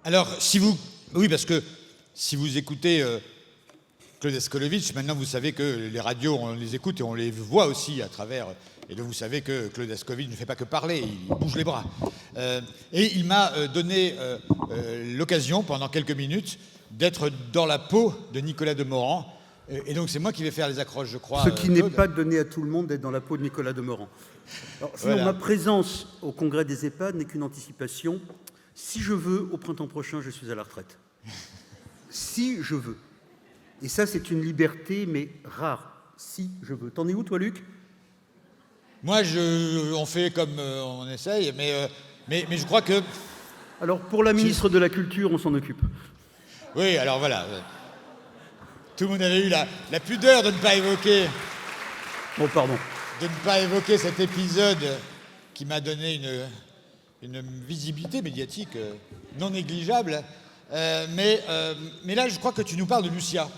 Alors, si vous... Oui, parce que si vous écoutez Claude Escolovic, maintenant vous savez que les radios, on les écoute et on les voit aussi à travers... Et donc vous savez que Claude Escolovic ne fait pas que parler, il bouge les bras. Et il m'a donné l'occasion, pendant quelques minutes, d'être dans la peau de Nicolas Demorand. Et donc c'est moi qui vais faire les accroches, je crois. Ce qui n'est pas donné à tout le monde d'être dans la peau de Nicolas Demorand. Alors, sinon, Voilà. ma présence au congrès des EHPAD n'est qu'une anticipation. Si je veux, au printemps prochain, je suis à la retraite. Si je veux. Et ça, c'est une liberté, mais rare. Si je veux. T'en es où, toi, Luc? Moi, on fait comme on essaye, mais je crois que... Alors, pour la ministre de la Culture, on s'en occupe. Oui, alors voilà. Tout le monde avait eu la pudeur de ne pas évoquer... Bon, pardon. De ne pas évoquer cet épisode qui m'a donné une visibilité médiatique non négligeable. Mais là, je crois que tu nous parles de Lucia.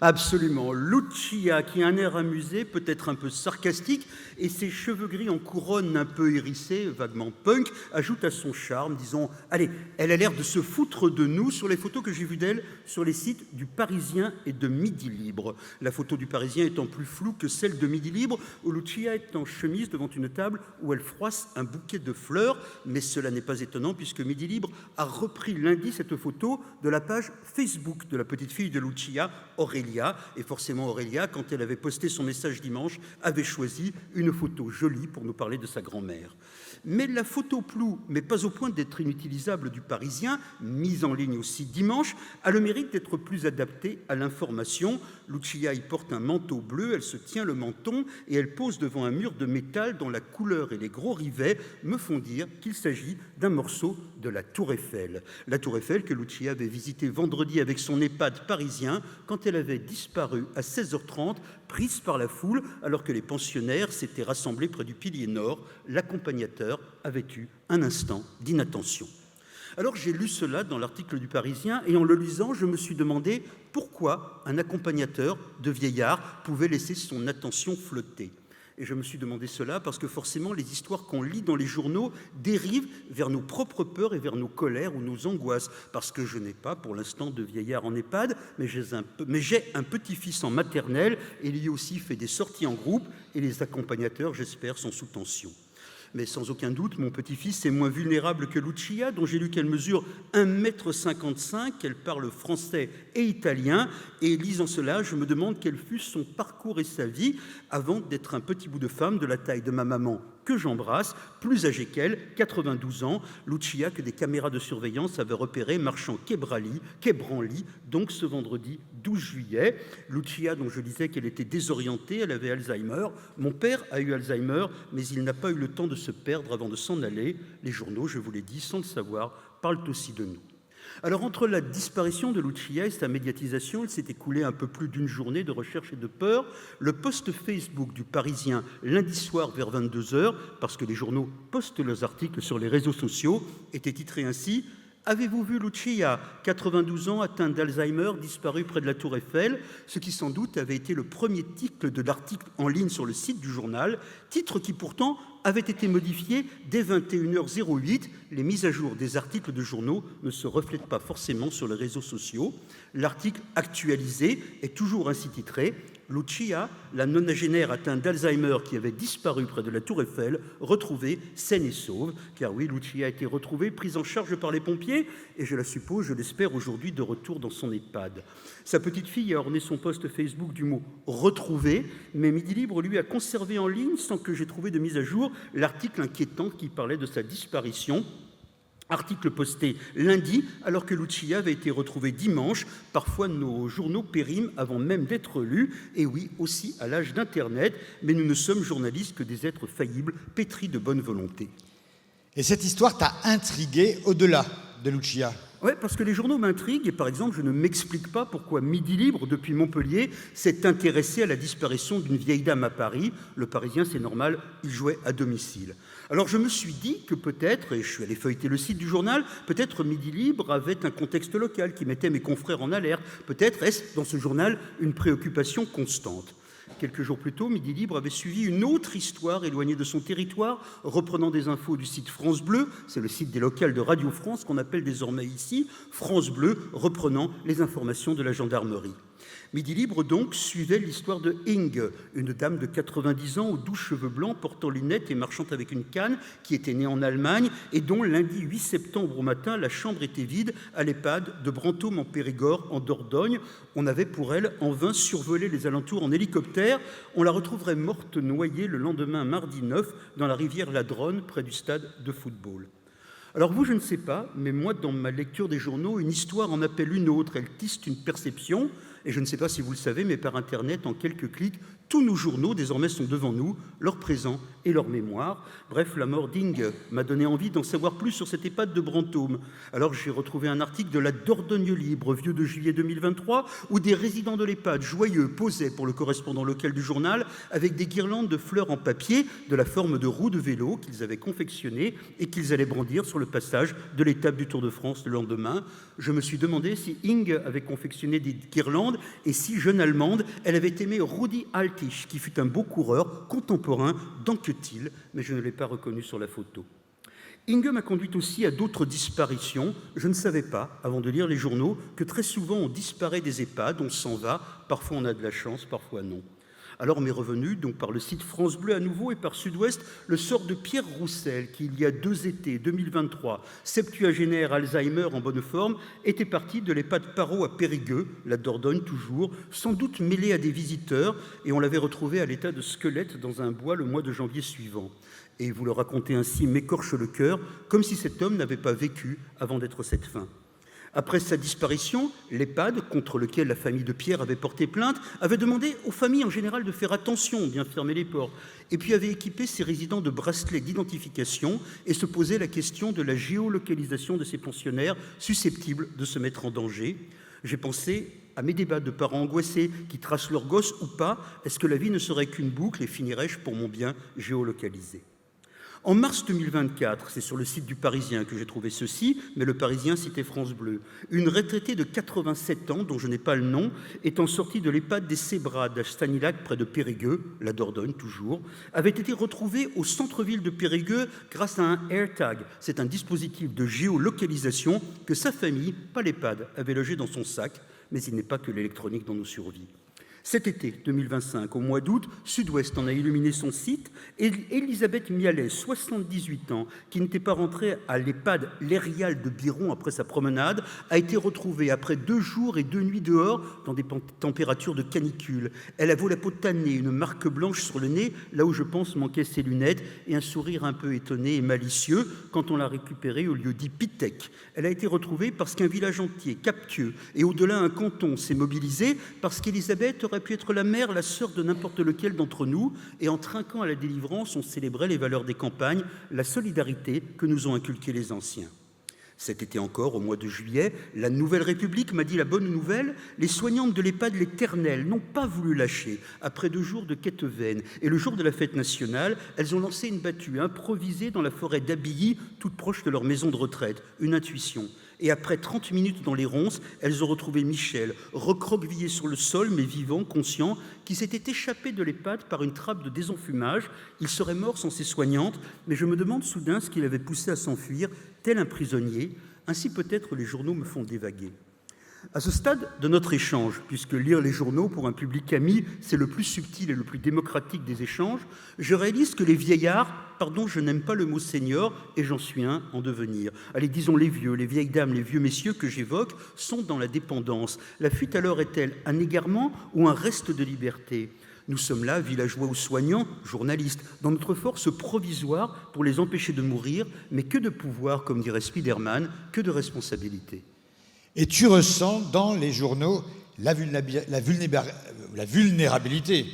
Absolument. Lucia, qui a un air amusé, peut-être un peu sarcastique, et ses cheveux gris en couronne un peu hérissés, vaguement punk, ajoutent à son charme, disons, allez, elle a l'air de se foutre de nous sur les photos que j'ai vues d'elle sur les sites du Parisien et de Midi Libre. La photo du Parisien étant plus floue que celle de Midi Libre, où Lucia est en chemise devant une table où elle froisse un bouquet de fleurs, mais cela n'est pas étonnant puisque Midi Libre a repris lundi cette photo de la page Facebook de la petite fille de Lucia, Aurélie. Et forcément Aurélia, quand elle avait posté son message dimanche, avait choisi une photo jolie pour nous parler de sa grand-mère. Mais la photo floue, mais pas au point d'être inutilisable du Parisien, mise en ligne aussi dimanche, a le mérite d'être plus adaptée à l'information. Lucia y porte un manteau bleu, elle se tient le menton et elle pose devant un mur de métal dont la couleur et les gros rivets me font dire qu'il s'agit d'un morceau de la Tour Eiffel. La Tour Eiffel que Lucia avait visitée vendredi avec son EHPAD parisien quand elle avait disparu à 16h30, prise par la foule, alors que les pensionnaires s'étaient rassemblés près du pilier nord. L'accompagnateur avait eu un instant d'inattention. Alors j'ai lu cela dans l'article du Parisien et en le lisant, je me suis demandé pourquoi un accompagnateur de vieillard pouvait laisser son attention flotter. Et je me suis demandé cela parce que forcément les histoires qu'on lit dans les journaux dérivent vers nos propres peurs et vers nos colères ou nos angoisses. Parce que je n'ai pas pour l'instant de vieillard en EHPAD, mais j'ai un petit-fils en maternelle et lui aussi fait des sorties en groupe et les accompagnateurs, j'espère, sont sous tension. Mais sans aucun doute, mon petit-fils est moins vulnérable que Lucia, dont j'ai lu qu'elle mesure 1,55 m, qu'elle parle français et italien. Et lisant cela, je me demande quel fut son parcours et sa vie avant d'être un petit bout de femme de la taille de ma maman, que j'embrasse, plus âgée qu'elle, 92 ans, Lucia, que des caméras de surveillance avaient repéré marchant quai Branly, donc ce vendredi 12 juillet. Lucia, dont je disais qu'elle était désorientée, elle avait Alzheimer. Mon père a eu Alzheimer, mais il n'a pas eu le temps de se perdre avant de s'en aller. Les journaux, je vous l'ai dit, sans le savoir, parlent aussi de nous. Alors, entre la disparition de Lucia et sa médiatisation, il s'est écoulé un peu plus d'une journée de recherche et de peur. Le post Facebook du Parisien, lundi soir vers 22h, parce que les journaux postent leurs articles sur les réseaux sociaux, était titré ainsi « Avez-vous vu Lucia, 92 ans, atteinte d'Alzheimer, disparue près de la Tour Eiffel ?» Ce qui sans doute avait été le premier titre de l'article en ligne sur le site du journal, titre qui pourtant avait été modifié dès 21h08. Les mises à jour des articles de journaux ne se reflètent pas forcément sur les réseaux sociaux. L'article actualisé est toujours ainsi titré « Lucia, la nonagénaire atteinte d'Alzheimer qui avait disparu près de la Tour Eiffel, retrouvée saine et sauve ». Car oui, Lucia a été retrouvée, prise en charge par les pompiers, et je la suppose, je l'espère, aujourd'hui de retour dans son EHPAD. Sa petite fille a orné son post Facebook du mot « retrouvé », mais Midi Libre, lui, a conservé en ligne, sans que j'ai trouvé de mise à jour, l'article inquiétant qui parlait de sa disparition. Article posté lundi, alors que Lucia avait été retrouvée dimanche. Parfois, nos journaux périment avant même d'être lus. Et oui, aussi à l'âge d'Internet. Mais nous ne sommes journalistes que des êtres faillibles, pétris de bonne volonté. Et cette histoire t'a intrigué au-delà de Lucia? Oui, parce que les journaux m'intriguent et par exemple, je ne m'explique pas pourquoi Midi Libre, depuis Montpellier, s'est intéressé à la disparition d'une vieille dame à Paris. Le Parisien, c'est normal, il jouait à domicile. Alors je me suis dit que peut-être, et je suis allé feuilleter le site du journal, peut-être Midi Libre avait un contexte local qui mettait mes confrères en alerte. Peut-être est-ce dans ce journal une préoccupation constante. Quelques jours plus tôt, Midi Libre avait suivi une autre histoire éloignée de son territoire, reprenant des infos du site France Bleu, c'est le site des locales de Radio France qu'on appelle désormais ici France Bleu, reprenant les informations de la gendarmerie. Midi Libre, donc, suivait l'histoire de Inge, une dame de 90 ans aux doux cheveux blancs, portant lunettes et marchant avec une canne, qui était née en Allemagne et dont, lundi 8 septembre au matin, la chambre était vide à l'EHPAD de Brantôme en Périgord, en Dordogne. On avait pour elle en vain survolé les alentours en hélicoptère. On la retrouverait morte noyée le lendemain, mardi 9, dans la rivière Ladronne, près du stade de football. Alors vous, je ne sais pas, mais moi, dans ma lecture des journaux, une histoire en appelle une autre. Elle tisse une perception. Et je ne sais pas si vous le savez, mais par Internet, en quelques clics, tous nos journaux, désormais, sont devant nous, leur présent et leur mémoire. Bref, la mort d'Inge m'a donné envie d'en savoir plus sur cette EHPAD de Brantôme. Alors j'ai retrouvé un article de la Dordogne Libre, vieux de juillet 2023, où des résidents de l'EHPAD, joyeux, posaient pour le correspondant local du journal, avec des guirlandes de fleurs en papier, de la forme de roues de vélo, qu'ils avaient confectionnées et qu'ils allaient brandir sur le passage de l'étape du Tour de France le lendemain. Je me suis demandé si Inge avait confectionné des guirlandes et si, jeune Allemande, elle avait aimé Rudi Altisch, qui fut un beau coureur contemporain d'Anquetil, mais je ne l'ai pas reconnu sur la photo. Inge m'a conduit aussi à d'autres disparitions. Je ne savais pas, avant de lire les journaux, que très souvent on disparaît des EHPAD, on s'en va, parfois on a de la chance, parfois non. Alors m'est revenu, donc par le site France Bleu à nouveau et par Sud-Ouest, le sort de Pierre Roussel, qui il y a 2 étés, 2023, septuagénaire Alzheimer en bonne forme, était parti de l'EHPAD Parot à Périgueux, la Dordogne toujours, sans doute mêlé à des visiteurs, et on l'avait retrouvé à l'état de squelette dans un bois le mois de janvier suivant. Et vous le racontez ainsi m'écorche le cœur, comme si cet homme n'avait pas vécu avant d'être cette fin. Après sa disparition, l'EHPAD, contre lequel la famille de Pierre avait porté plainte, avait demandé aux familles en général de faire attention, bien fermer les portes, et puis avait équipé ses résidents de bracelets d'identification et se posait la question de la géolocalisation de ces pensionnaires susceptibles de se mettre en danger. J'ai pensé à mes débats de parents angoissés qui tracent leurs gosses ou pas. Est-ce que la vie ne serait qu'une boucle et finirais-je pour mon bien géolocalisé ? En mars 2024, c'est sur le site du Parisien que j'ai trouvé ceci, mais le Parisien citait France Bleu. Une retraitée de 87 ans, dont je n'ai pas le nom, étant sortie de l'EHPAD des Sébrades à Stanilac, près de Périgueux, la Dordogne toujours, avait été retrouvée au centre-ville de Périgueux grâce à un AirTag. C'est un dispositif de géolocalisation que sa famille, pas l'EHPAD, avait logé dans son sac, mais il n'est pas que l'électronique dans nos survies. Cet été 2025, au mois d'août, Sud-Ouest en a illuminé son site et Elisabeth Mialet, 78 ans, qui n'était pas rentrée à l'EHPAD L'Érial de Biron après sa promenade, a été retrouvée après 2 jours et 2 nuits dehors dans des températures de canicule. Elle avait la peau tannée, une marque blanche sur le nez, là où je pense manquaient ses lunettes, et un sourire un peu étonné et malicieux quand on l'a récupérée au lieu dit Pitec. Elle a été retrouvée parce qu'un village entier, Captieux, et au-delà un canton s'est mobilisé parce qu'Elisabeth aurait pu être la mère, la sœur de n'importe lequel d'entre nous, et en trinquant à la délivrance, on célébrait les valeurs des campagnes, la solidarité que nous ont inculqué les anciens. Cet été encore, au mois de juillet, la Nouvelle République m'a dit la bonne nouvelle, les soignantes de l'EHPAD L'Éternel n'ont pas voulu lâcher. Après 2 jours de quête vaine et le jour de la fête nationale, elles ont lancé une battue improvisée dans la forêt d'Abilly, toute proche de leur maison de retraite. Une intuition. Et après 30 minutes dans les ronces, elles ont retrouvé Michel, recroquevillé sur le sol, mais vivant, conscient, qui s'était échappé de l'EHPAD par une trappe de désenfumage. Il serait mort sans ses soignantes, mais je me demande soudain ce qui l'avait poussé à s'enfuir, tel un prisonnier. Ainsi peut-être les journaux me font dévaguer. À ce stade de notre échange, puisque lire les journaux pour un public ami, c'est le plus subtil et le plus démocratique des échanges, je réalise que les vieillards, pardon, je n'aime pas le mot senior, et j'en suis un en devenir. Allez, disons les vieux, les vieilles dames, les vieux messieurs que j'évoque sont dans la dépendance. La fuite alors est-elle un égarement ou un reste de liberté ? Nous sommes là, villageois ou soignants, journalistes, dans notre force provisoire pour les empêcher de mourir, mais que de pouvoir, comme dirait Spiderman, que de responsabilité. Et tu ressens dans les journaux la vulnérabilité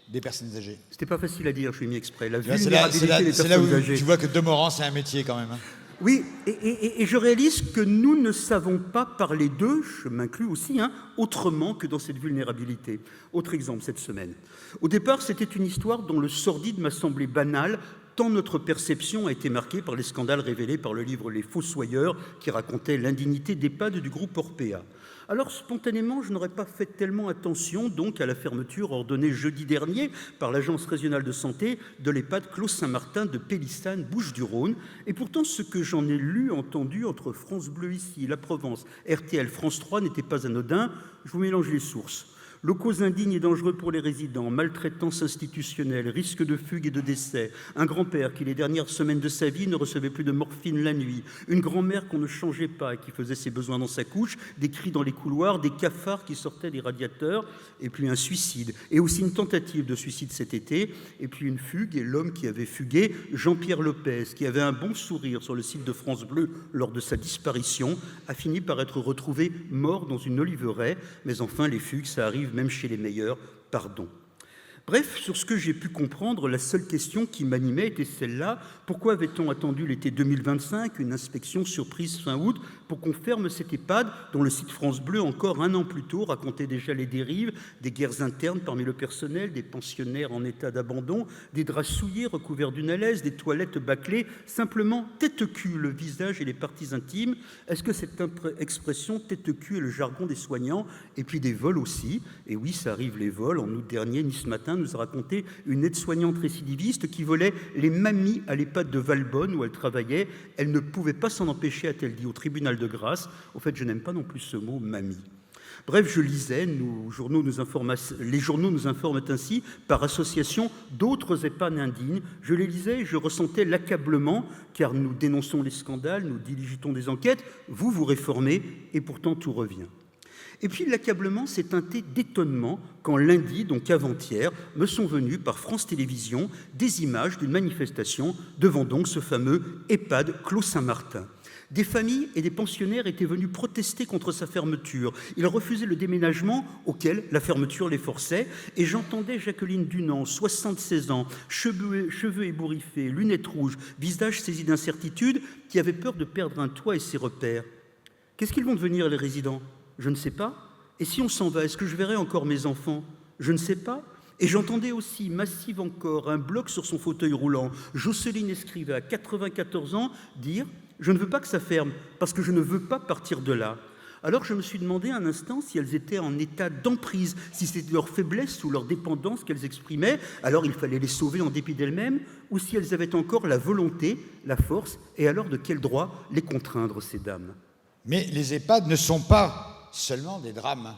des personnes âgées. C'était pas facile à dire, je l'ai mis exprès. La C'est vulnérabilité des là où personnes âgées. tu vois que Demorand, c'est un métier quand même. Hein. Oui, et je réalise que nous ne savons pas parler d'eux, je m'inclus aussi, autrement que dans cette vulnérabilité. Autre exemple cette semaine. Au départ, c'était une histoire dont le sordide m'a semblé banal, tant notre perception a été marquée par les scandales révélés par le livre Les Fossoyeurs, qui racontait l'indignité d'EHPAD du groupe Orpea. Alors, spontanément, je n'aurais pas fait tellement attention donc à la fermeture ordonnée jeudi dernier par l'Agence régionale de santé de l'EHPAD Clos Saint-Martin de Pélissane, Bouches-du-Rhône. Et pourtant, ce que j'en ai lu, entendu entre France Bleu ici, La Provence, RTL, France 3 n'était pas anodin. Je vous mélange les sources. Locaux indignes et dangereux pour les résidents, maltraitance institutionnelle, risque de fugue et de décès, un grand-père qui les dernières semaines de sa vie ne recevait plus de morphine la nuit, une grand-mère qu'on ne changeait pas et qui faisait ses besoins dans sa couche, des cris dans les couloirs, des cafards qui sortaient des radiateurs, et puis un suicide, et aussi une tentative de suicide cet été, et puis une fugue, et l'homme qui avait fugué, Jean-Pierre Lopez, qui avait un bon sourire sur le site de France Bleu lors de sa disparition, a fini par être retrouvé mort dans une oliveraie, mais enfin les fugues, ça arrive même chez les meilleurs, pardon. Bref, sur ce que j'ai pu comprendre, la seule question qui m'animait était celle-là. Pourquoi avait-on attendu l'été 2025, une inspection surprise fin août, pour qu'on ferme cette EHPAD dont le site France Bleu, encore un an plus tôt, racontait déjà les dérives, des guerres internes parmi le personnel, des pensionnaires en état d'abandon, des draps souillés recouverts d'une alaise, des toilettes bâclées, simplement tête-cul, le visage et les parties intimes. Est-ce que cette expression tête-cul est le jargon des soignants? Et puis des vols aussi. Et oui, ça arrive les vols. En août dernier, Nice Matin nous a raconté une aide-soignante récidiviste qui volait les mamies à l'EHPAD de Valbonne où elle travaillait. Elle ne pouvait pas s'en empêcher, a-t-elle dit au tribunal de grâce. Au fait, je n'aime pas non plus ce mot « mamie ». Bref, je lisais, les journaux nous informent ainsi, par association, d'autres EHPAD indignes. Je les lisais et je ressentais l'accablement, car nous dénonçons les scandales, nous diligitons des enquêtes, vous réformez, et pourtant tout revient. Et puis l'accablement s'est teinté d'étonnement quand lundi, donc avant-hier, me sont venues par France Télévisions des images d'une manifestation devant donc ce fameux EHPAD Clos Saint-Martin. Des familles et des pensionnaires étaient venus protester contre sa fermeture. Ils refusaient le déménagement auquel la fermeture les forçait. Et j'entendais Jacqueline Dunant, 76 ans, cheveux ébouriffés, lunettes rouges, visage saisi d'incertitude, qui avait peur de perdre un toit et ses repères. Qu'est-ce qu'ils vont devenir, les résidents ? Je ne sais pas. Et si on s'en va, est-ce que je verrai encore mes enfants? Je ne sais pas. Et j'entendais aussi, massive encore, un bloc sur son fauteuil roulant, Jocelyne Escrivá, 94 ans, dire « Je ne veux pas que ça ferme, parce que je ne veux pas partir de là ». Alors je me suis demandé un instant si elles étaient en état d'emprise, si c'était leur faiblesse ou leur dépendance qu'elles exprimaient, alors il fallait les sauver en dépit d'elles-mêmes, ou si elles avaient encore la volonté, la force, et alors de quel droit les contraindre, ces dames? Mais les EHPAD ne sont pas seulement des drames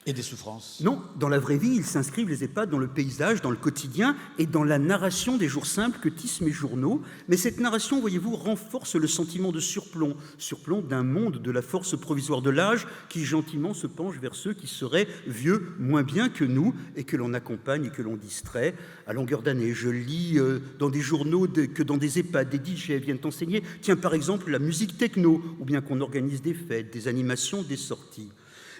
et des souffrances. Non, dans la vraie vie, ils s'inscrivent, les EHPAD, dans le paysage, dans le quotidien et dans la narration des jours simples que tissent mes journaux. Mais cette narration, voyez-vous, renforce le sentiment de surplomb d'un monde de la force provisoire de l'âge qui gentiment se penche vers ceux qui seraient vieux moins bien que nous et que l'on accompagne et que l'on distrait. À longueur d'année, je lis dans des journaux que dans des EHPAD, des DJ viennent enseigner, tiens, par exemple, la musique techno, ou bien qu'on organise des fêtes, des animations, des sorties.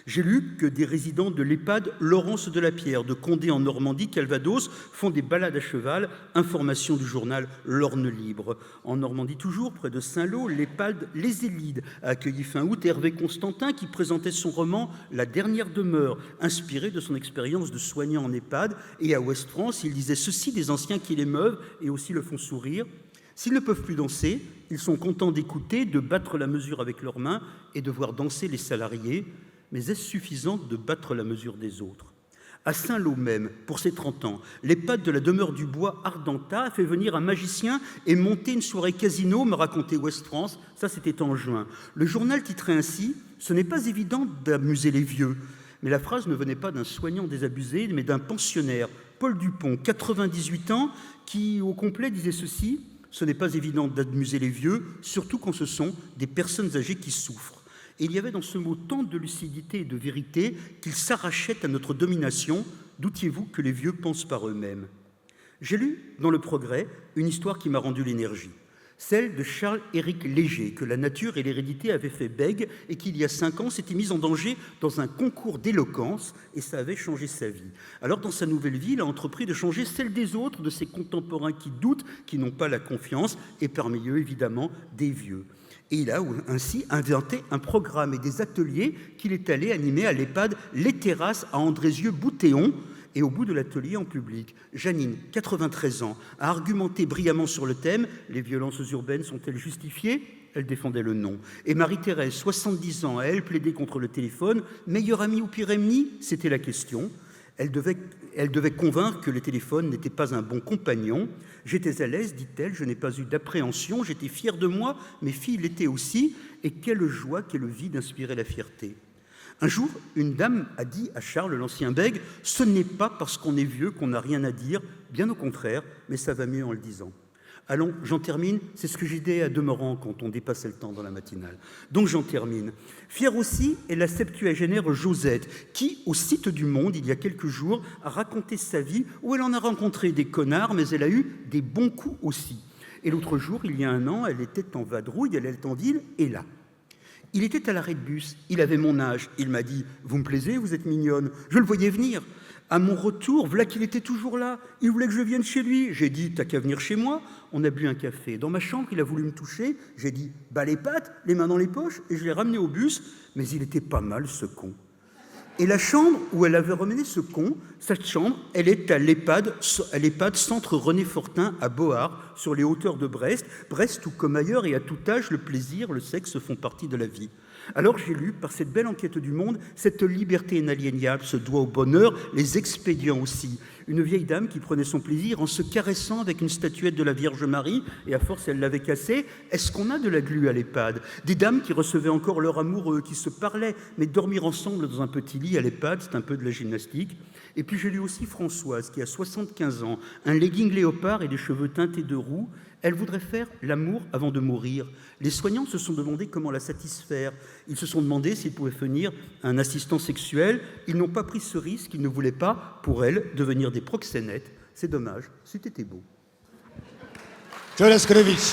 J'ai lu que des résidents de l'EHPAD Laurence de la Pierre, de Condé en Normandie, Calvados, font des balades à cheval. Information du journal L'Orne Libre. En Normandie toujours, près de Saint-Lô, l'EHPAD Les Élides a accueilli fin août Hervé Constantin qui présentait son roman La dernière demeure, inspiré de son expérience de soignant en EHPAD. Et à Ouest-France, il disait ceci des anciens qui l'émeuvent et aussi le font sourire. S'ils ne peuvent plus danser, ils sont contents d'écouter, de battre la mesure avec leurs mains et de voir danser les salariés. Mais est-ce suffisant de battre la mesure des autres? À Saint-Lô même, pour ses 30 ans, l'EHPAD de la demeure du Bois Ardenta a fait venir un magicien et monter une soirée casino, me racontait Ouest-France. Ça, c'était en juin. Le journal titrait ainsi « Ce n'est pas évident d'amuser les vieux ». Mais la phrase ne venait pas d'un soignant désabusé, mais d'un pensionnaire, Paul Dupont, 98 ans, qui, au complet, disait ceci « Ce n'est pas évident d'amuser les vieux, surtout quand ce sont des personnes âgées qui souffrent ». Et il y avait dans ce mot tant de lucidité et de vérité qu'il s'arrachait à notre domination. Doutiez-vous que les vieux pensent par eux-mêmes? J'ai lu dans Le Progrès une histoire qui m'a rendu l'énergie. Celle de Charles-Éric Léger, que la nature et l'hérédité avaient fait bègue et qui, il y a 5 ans, s'était mis en danger dans un concours d'éloquence et ça avait changé sa vie. Alors, dans sa nouvelle vie, il a entrepris de changer celle des autres, de ses contemporains qui doutent, qui n'ont pas la confiance, et parmi eux, évidemment, des vieux. Et il a ainsi inventé un programme et des ateliers qu'il est allé animer à l'EHPAD Les Terrasses à Andrézieux-Boutéon. Et au bout de l'atelier en public, Janine, 93 ans, a argumenté brillamment sur le thème « Les violences urbaines sont-elles justifiées ?» Elle défendait le non. Et Marie-Thérèse, 70 ans, elle plaidait contre le téléphone. Meilleur ami ou pire ennemi? C'était la question. Elle devait convaincre que le téléphone n'était pas un bon compagnon. J'étais à l'aise, dit-elle, je n'ai pas eu d'appréhension, j'étais fière de moi, mes filles l'étaient aussi, et quelle joie, quelle vie d'inspirer la fierté. Un jour, une dame a dit à Charles, l'ancien bègue, « Ce n'est pas parce qu'on est vieux qu'on n'a rien à dire, bien au contraire, mais ça va mieux en le disant. » Allons, j'en termine, c'est ce que j'ai dit à Demeurant quand on dépassait le temps dans la matinale. Donc j'en termine. Fière aussi est la septuagénaire Josette, qui, au site du Monde, il y a quelques jours, a raconté sa vie où elle en a rencontré des connards, mais elle a eu des bons coups aussi. Et l'autre jour, il y a un an, elle était en vadrouille, elle est en ville, et là. Il était à l'arrêt de bus, il avait mon âge, il m'a dit « Vous me plaisez, vous êtes mignonne ». Je le voyais venir. À mon retour, voilà qu'il était toujours là. Il voulait que je vienne chez lui. J'ai dit, t'as qu'à venir chez moi. On a bu un café. Dans ma chambre, il a voulu me toucher. J'ai dit, bah les pattes, les mains dans les poches, et je l'ai ramené au bus. Mais il était pas mal, ce con. Et la chambre où elle avait ramené ce con, cette chambre, elle est à l'EHPAD Centre René Fortin à Bohard, sur les hauteurs de Brest. Brest où, comme ailleurs et à tout âge, le plaisir, le sexe font partie de la vie. Alors j'ai lu, par cette belle enquête du Monde, cette liberté inaliénable se doit au bonheur, les expédients aussi. Une vieille dame qui prenait son plaisir en se caressant avec une statuette de la Vierge Marie, et à force elle l'avait cassée. Est-ce qu'on a de la glu à l'EHPAD? Des dames qui recevaient encore leur amoureux, qui se parlaient, mais dormir ensemble dans un petit lit à l'EHPAD, c'est un peu de la gymnastique. Et puis j'ai lu aussi Françoise, qui a 75 ans, un legging léopard et des cheveux teintés de roux. Elle voudrait faire l'amour avant de mourir. Les soignants se sont demandé comment la satisfaire. Ils se sont demandé s'ils pouvaient fournir un assistant sexuel. Ils n'ont pas pris ce risque. Ils ne voulaient pas, pour elle, devenir des proxénètes. C'est dommage. C'était beau. Claude Ascolovitch.